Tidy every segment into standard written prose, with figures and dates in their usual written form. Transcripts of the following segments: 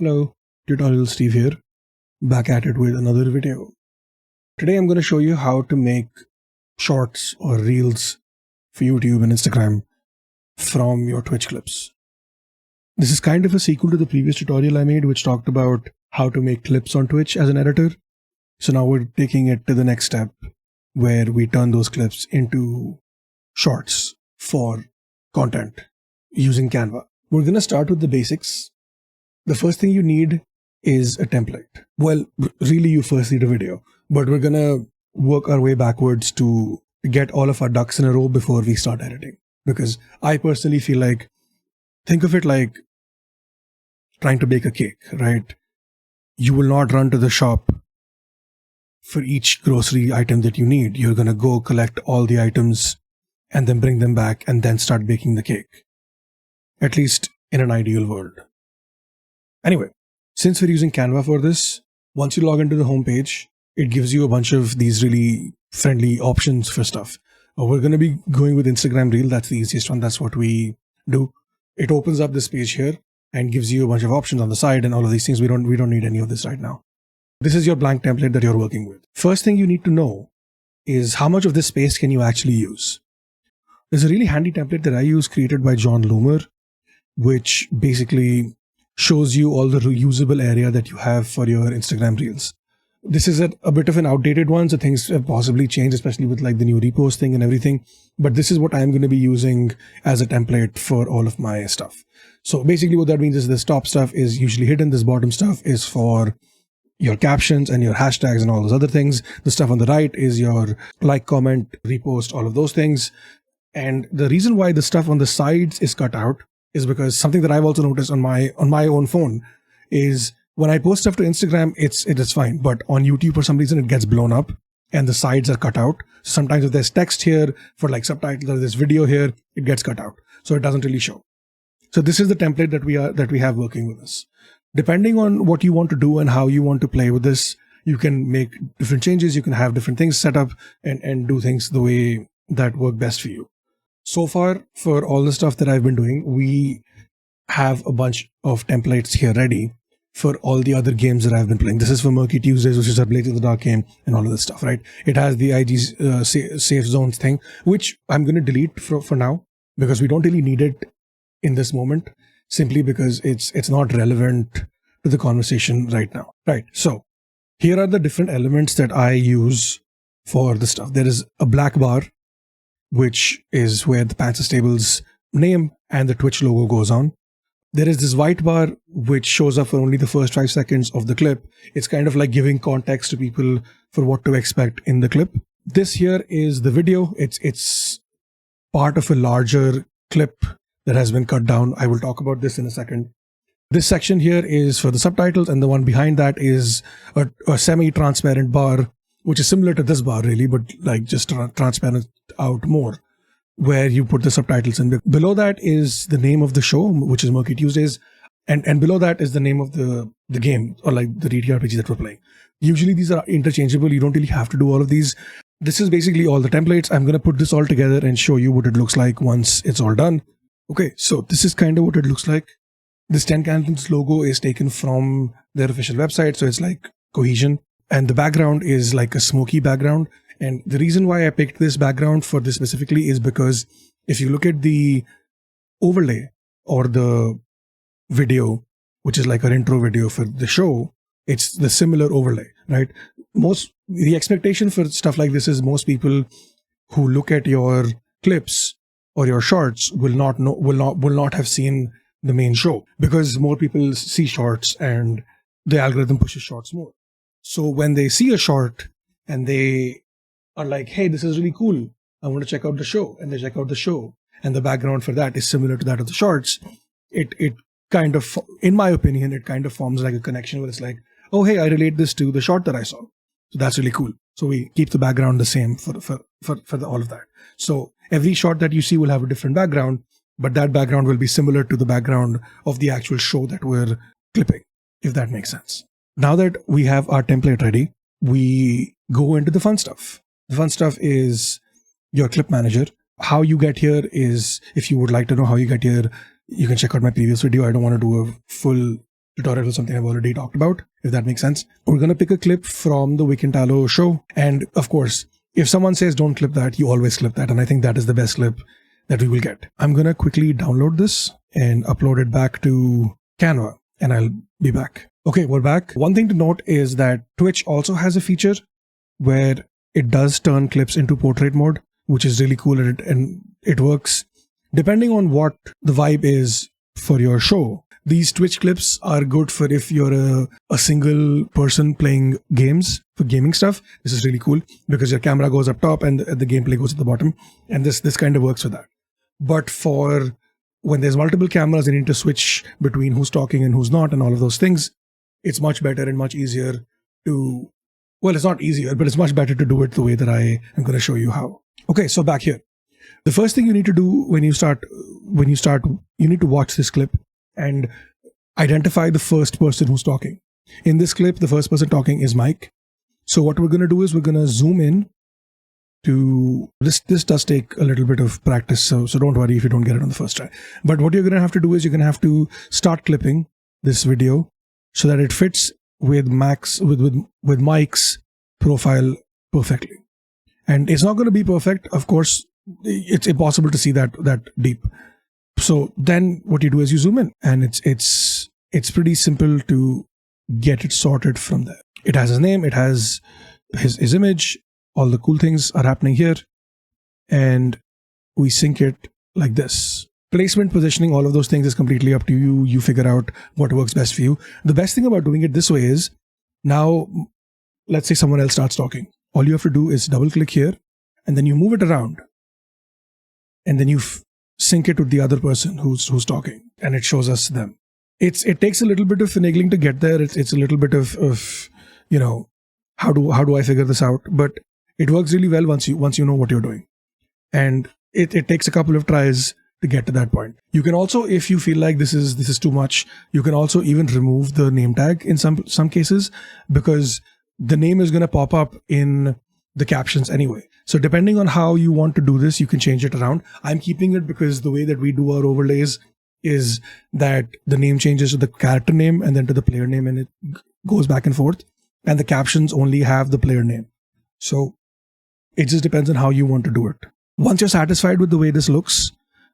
Hello, Tutorial Steve here, back at it with another video. Today I'm going to show you how to make shorts or reels for YouTube and Instagram from your Twitch clips. This is kind of a sequel to the previous tutorial I made, which talked about how to make clips on Twitch as an editor. So now we're taking it to the next step where we turn those clips into shorts for content using Canva. We're going to start with the basics. The first thing you need is a template. Well, really you first need a video, but we're going to work our way backwards to get all of our ducks in a row before we start editing. Because I personally feel like, think of it like trying to bake a cake, right? You will not run to the shop for each grocery item that you need. You're going to go collect all the items and then bring them back and then start baking the cake. At least in an ideal world. Anyway, since we're using Canva for this, once you log into the homepage, it gives you a bunch of these really friendly options for stuff. We're going to be going with Instagram Reel. That's the easiest one. That's what we do. It opens up this page here and gives you a bunch of options on the side and all of these things. We don't need any of this right now. This is your blank template that you're working with. First thing you need to know is how much of this space can you actually use. There's a really handy template that I use created by John Loomer, which basically shows you all the reusable area that you have for your Instagram Reels. This is a bit of an outdated one, so things have possibly changed, especially with like the new repost thing and everything. But this is what I'm going to be using as a template for all of my stuff. So basically what that means is this top stuff is usually hidden. This bottom stuff is for your captions and your hashtags and all those other things. The stuff on the right is your like, comment, repost, all of those things. And the reason why the stuff on the sides is cut out is because something that I've also noticed on my own phone is when I post stuff to Instagram, it is fine. But on YouTube, for some reason, it gets blown up and the sides are cut out. Sometimes if there's text here for like subtitles or this video here, it gets cut out. So it doesn't really show. So this is the template that we have working with us. Depending on what you want to do and how you want to play with this, you can make different changes. You can have different things set up and do things the way that work best for you. So far, for all the stuff that I've been doing, we have a bunch of templates here ready for all the other games that I've been playing. This is for Murky Tuesdays, which is a Blades in the Dark game and all of this stuff, right? It has the IG safe zones thing, which I'm going to delete for now because we don't really need it in this moment, simply because it's not relevant to the conversation right now, right? So here are the different elements that I use for the stuff. There is a black bar, which is where the Pantsless table's name and the Twitch logo goes on. There is this white bar, which shows up for only the first 5 seconds of the clip. It's kind of like giving context to people for what to expect in the clip. This here is the video. It's part of a larger clip that has been cut down. I will talk about this in a second. This section here is for the subtitles, and the one behind that is a semi-transparent bar, which is similar to this bar really, but like just transparent out more, where you put the subtitles in. Below that is the name of the show, which is Murky Tuesdays, and below that is the name of the game, or like the TTRPG that we're playing. Usually these are interchangeable. You don't really have to do all of these. This is basically all the templates. I'm going to put this all together and show you what it looks like once it's all done. Okay, so this is kind of what it looks like. This 10 Candles logo is taken from their official website, so it's like Cohesion. And the background is like a smoky background. And the reason why I picked this background for this specifically is because if you look at the overlay or the video, which is like our intro video for the show, it's the similar overlay, right? The expectation for stuff like this is most people who look at your clips or your shorts will not have seen the main show, because more people see shorts and the algorithm pushes shorts more. So when they see a short and they are like, hey, this is really cool, I want to check out the show, and they check out the show, and the background for that is similar to that of the shorts, it kind of, in my opinion, it kind of forms like a connection where it's like, oh, hey, I relate this to the short that I saw. So that's really cool. So we keep the background the same for all of that. So every short that you see will have a different background, but that background will be similar to the background of the actual show that we're clipping, if that makes sense. Now that we have our template ready, we go into the fun stuff. The fun stuff is your clip manager. How you get here is, if you would like to know how you get here, you can check out my previous video. I don't want to do a full tutorial for something I've already talked about, if that makes sense. We're going to pick a clip from the Weekend Tallow show. And of course, if someone says don't clip that, you always clip that. And I think that is the best clip that we will get. I'm going to quickly download this and upload it back to Canva, and I'll be back. Okay, we're back. One thing to note is that Twitch also has a feature where it does turn clips into portrait mode, which is really cool, and it works depending on what the vibe is for your show. These Twitch clips are good for if you're a single person playing games, for gaming stuff. This is really cool because your camera goes up top and the gameplay goes at the bottom, and this kind of works for that. But for when there's multiple cameras, you need to switch between who's talking and who's not and all of those things. It's much better and much easier to, well, it's not easier, but it's much better to do it the way that I am going to show you how. Okay, so back here. The first thing you need to do when you start, you need to watch this clip and identify the first person who's talking. In this clip, the first person talking is Mike. So what we're going to do is we're going to zoom in to this. This does take a little bit of practice, so don't worry if you don't get it on the first try. But what you're going to have to do is you're going to have to start clipping this video so that it fits with Mike's profile perfectly. And it's not going to be perfect, of course. It's impossible to see that deep. So then what you do is you zoom in, and it's pretty simple to get it sorted from there. It has his name, it has his image, all the cool things are happening here, and we sync it like this. Placement, positioning, all of those things is completely up to you. You figure out what works best for you. The best thing about doing it this way is, now let's say someone else starts talking. All you have to do is double click here, and then you move it around, and then you sync it with the other person who's talking, and it shows us them. It takes a little bit of finagling to get there. It's a little bit of you know, how do I figure this out? But it works really well once you know what you're doing, and it takes a couple of tries to get to that point. You can also, if you feel like this is too much, you can also even remove the name tag in some cases, because the name is going to pop up in the captions anyway. So depending on how you want to do this, you can change it around. I'm keeping it because the way that we do our overlays is that the name changes to the character name and then to the player name, and it goes back and forth. And the captions only have the player name. So it just depends on how you want to do it. Once you're satisfied with the way this looks,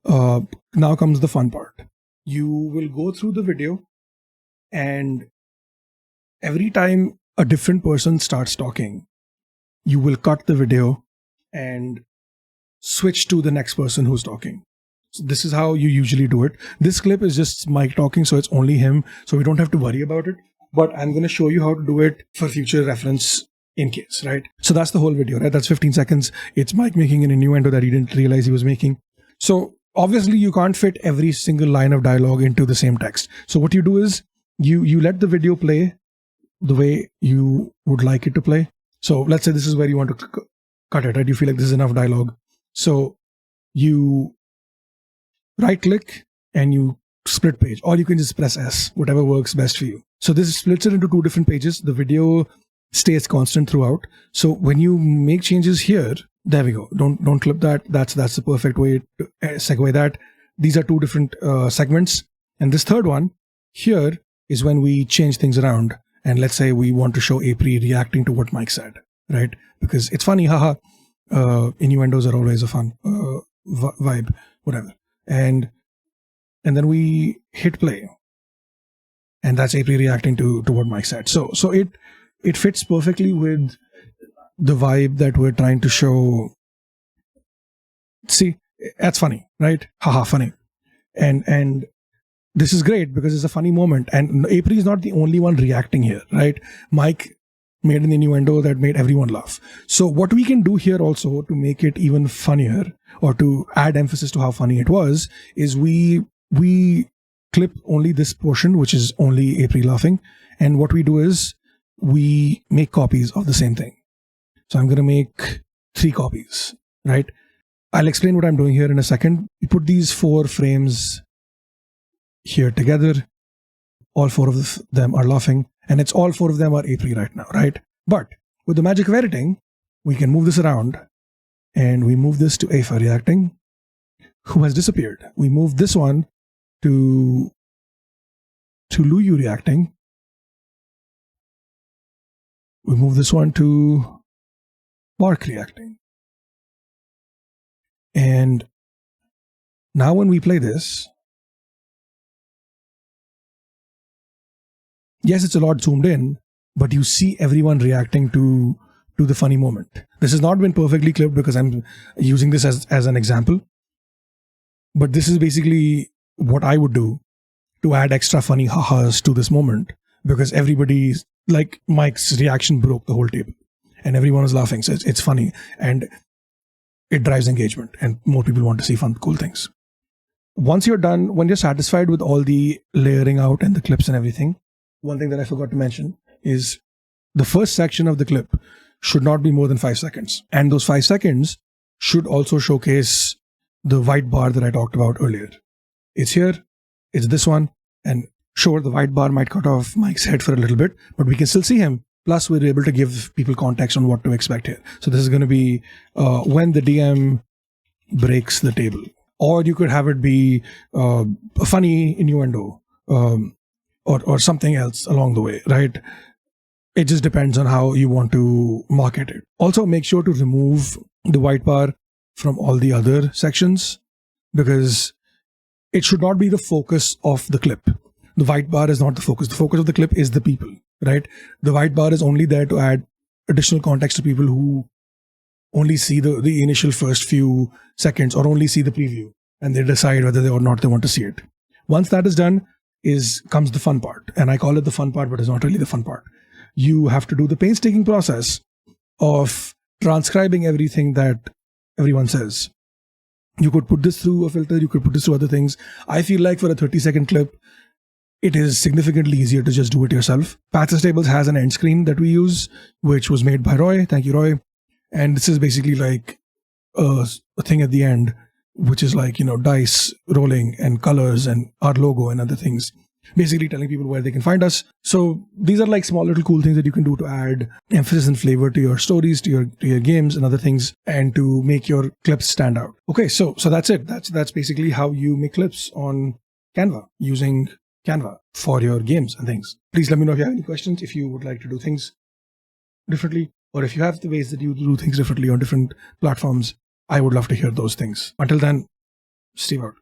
now comes the fun part. You will go through the video, and every time a different person starts talking, you will cut the video and switch to the next person who's talking. So this is how you usually do it. This clip is just Mike talking, so it's only him, so we don't have to worry about it. But I'm going to show you how to do it for future reference in case, right? So that's the whole video, right? That's 15 seconds. It's Mike making an innuendo that he didn't realize he was making. So obviously you can't fit every single line of dialogue into the same text. So what you do is you let the video play the way you would like it to play. So let's say this is where you want to cut it, right? You feel like this is enough dialogue. So you right click and you split page, or you can just press S, whatever works best for you. So this splits it into two different pages. The video stays constant throughout. So when you make changes here, there we go. Don't clip that. That's the perfect way to segue that. These are two different segments. And this third one here is when we change things around. And let's say we want to show April reacting to what Mike said, right? Because it's funny, haha. Innuendos are always a fun vibe, whatever. And then we hit play, and that's April reacting to what Mike said. So it fits perfectly with the vibe that we're trying to show. See, that's funny, right? Haha, funny. And this is great because it's a funny moment. And April is not the only one reacting here, right? Mike made an innuendo that made everyone laugh. So what we can do here also to make it even funnier, or to add emphasis to how funny it was, is we clip only this portion, which is only April laughing. And what we do is we make copies of the same thing. So I'm going to make 3 copies, right? I'll explain what I'm doing here in a second. We put these 4 frames here together. All 4 of them are laughing, and it's all 4 of them are April right now, right? But with the magic of editing, we can move this around, and we move this to Afa reacting, who has disappeared. We move this one to to Luyu reacting. We move this one to Bark reacting. And now when we play this, yes, it's a lot zoomed in, but you see everyone reacting to the funny moment. This has not been perfectly clipped because I'm using this as an example. But this is basically what I would do to add extra funny ha-has to this moment, because everybody's, like, Mike's reaction broke the whole table and everyone was laughing. So it's funny and it drives engagement and more people want to see fun, cool things. Once you're done, when you're satisfied with all the layering out and the clips and everything, one thing that I forgot to mention is the first section of the clip should not be more than 5 seconds. And those 5 seconds should also showcase the white bar that I talked about earlier. It's here, it's this one, and sure, the white bar might cut off Mike's head for a little bit, but we can still see him. Plus, we're able to give people context on what to expect here. So this is going to be when the DM breaks the table. Or you could have it be a funny innuendo or something else along the way, right? It just depends on how you want to market it. Also, make sure to remove the white bar from all the other sections, because it should not be the focus of the clip. The white bar is not the focus. The focus of the clip is the people, right? The white bar is only there to add additional context to people who only see the initial first few seconds or only see the preview, and they decide whether or not they want to see it. Once that is done, comes the fun part. And I call it the fun part, but it's not really the fun part. You have to do the painstaking process of transcribing everything that everyone says. You could put this through a filter, you could put this through other things. I feel like for a 30-second clip, it is significantly easier to just do it yourself. Pantsless Tables has an end screen that we use, which was made by Roy. Thank you, Roy. And this is basically like a thing at the end, which is like, dice rolling and colors and our logo and other things, basically telling people where they can find us. So these are like small little cool things that you can do to add emphasis and flavor to your stories, to your games and other things, and to make your clips stand out. Okay, so that's it. That's basically how you make clips on Canva, using Canva for your games and things. Please let me know if you have any questions, if you would like to do things differently, or if you have the ways that you do things differently on different platforms. I would love to hear those things. Until then, Steve out.